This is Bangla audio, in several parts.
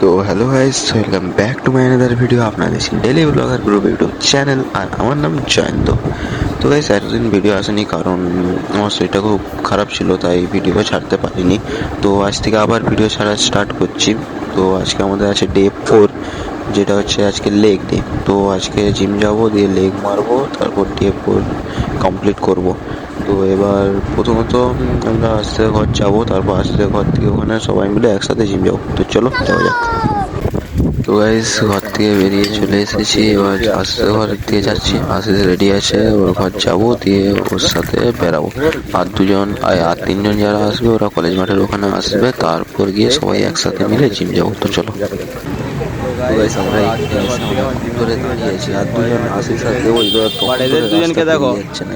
তো hello guys, welcome back to my another video. আপনারা দেখছেন daily blogger group YouTube channel, আর আমার নাম জয়ন্ত। তো গাইস, এতদিন ভিডিও আসেনি কারণ আমার শরীরটা খুব খারাপ ছিল, তাই ভিডিও ছাড়তে পারিনি। তো আজ থেকে আবার ভিডিও ছাড়া স্টার্ট করছি। তো আজকে আমাদের আছে ডে 4, যেটা হচ্ছে আজকে লেগ ডে। তো আজকে জিম যাব, দিয়ে লেগ মারবো, তারপর ডে 4 কমপ্লিট করব। তো এবার প্রথমত আমরা আস্তে ঘর যাবো, তারপর আস্তে ঘর থেকে ওখানে সবাই মিলে একসাথে জিম যাবো। তো চলো যাওয়া যাক। তো গাইস, ঘর থেকে বেরিয়ে চলে এসেছি, এবার আস্তে ঘর দিয়ে যাচ্ছি। আস্তে রেডি আছে, ওর ঘর যাবো, দিয়ে ওর সাথে বেরাবো। আর তিনজন যারা আসবে ওরা কলেজ মাঠের ওখানে আসবে, তারপর গিয়ে সবাই একসাথে মিলে জিম যাবো। তো চলো। আমরা ধরে দাঁড়িয়েছি, আর দুজন আসির সাথে ওই এদের দুজনকে দেখো,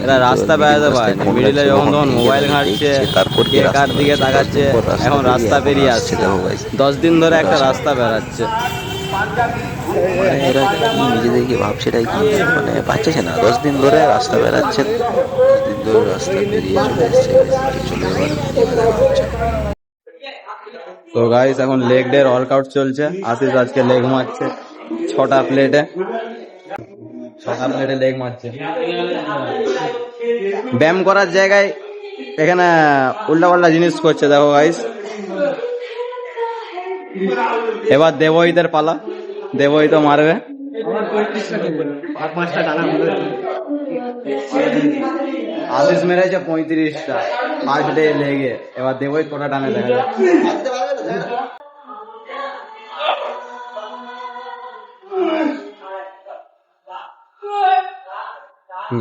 এরা রাস্তা বেড়াতে পারে না, মিডিলে যখন তখন মোবাইল ঘাঁটছে, তারপর কে কার দিকে তাকাচ্ছে। এখন রাস্তা পেরিয়ে আসছে, দেখো গাইস, 10 দিন ধরে একটা রাস্তা বেড়াচ্ছে। এরা কি নিজেদেরকে ভাবছে, এটাই কি মানে বাচ্চাছে না? 10 দিন ধরে রাস্তা বেড়াচ্ছে, 10 দিন ধরে রাস্তা পেরিয়ে চলে এসছে। চলে এবার দেখা হচ্ছে। তো গাইস, এখন লেগ ডে ওয়ার্কআউট চলছে। আশিস আজকে লেগ মারছে 6টা প্লেটে লেগ মারছে। ব্যায়াম করার জায়গায় এখানে উল্টাপাল্টা জিনিস করছে, দেখো গাইস। এবার দেবহিতের পালা, দেবহিত মারবে। আশিস মেরেছে 35টা ফার্স্ট ডে লেগে। এবার দেবহিত কটা টানে দেখা যায়।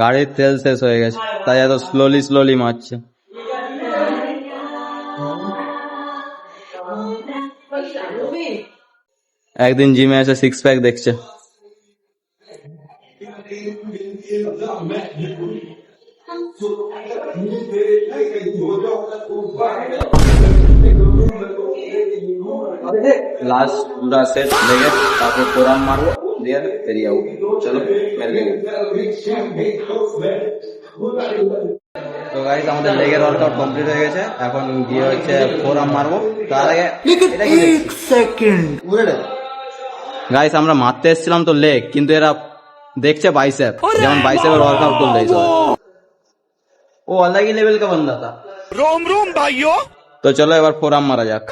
গাড়ির তেল শেষ হয়ে গেছে, তাই এত স্লোলি মারছে। একদিন জিমে এসে 6 প্যাক দেখছে। লাস্ট পুরা সেট লেগে, তারপর কোরাম মারবো, দিয়ে বেরিয়ে যাবো। চলো তো গাইস, আমাদের লেগের ওয়ার্কআউট কমপ্লিট হয়ে গেছে। এখন গিয়ে হচ্ছে ফোরাম মারবো। তার আগে গাইস, আমরা মারতে এসেছিলাম তো লেগ, কিন্তু এরা দেখছে বাইসেপ, যেমন বাইসেপের ওয়ার্কআউট করলে। ও আলাদা লেভেল কা বান্দা থা। रोम रोम भाइयों। তো চলো এবার ফোরাম মারা যাক।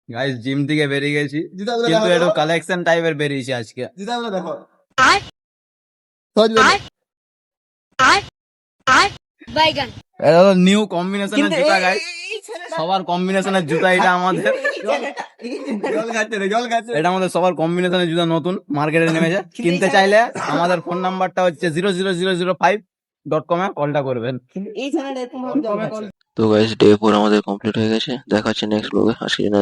গাইস, জিম থেকে বেরিয়ে গেছি, কিন্তু একটু কালেকশন টাইপের বেরিয়েছি আজকে। দেখো এটা হলো নিউ কম্বিনেশনের জুতা গাইস। সবার কম্বিনেশনের জুতা এটা আমাদের। এটা আমাদের সবার কম্বিনেশনের জুতা, নতুন মার্কেটে নেমেছে। কিনতে চাইলে আমাদের ফোন নাম্বারটা হচ্ছে 00005.com এ কলটা করবেন। তো গাইস, ডে 4 আমাদের কমপ্লিট হয়ে গেছে। দেখা হচ্ছে নেক্সট ব্লগে। আজকের জন্য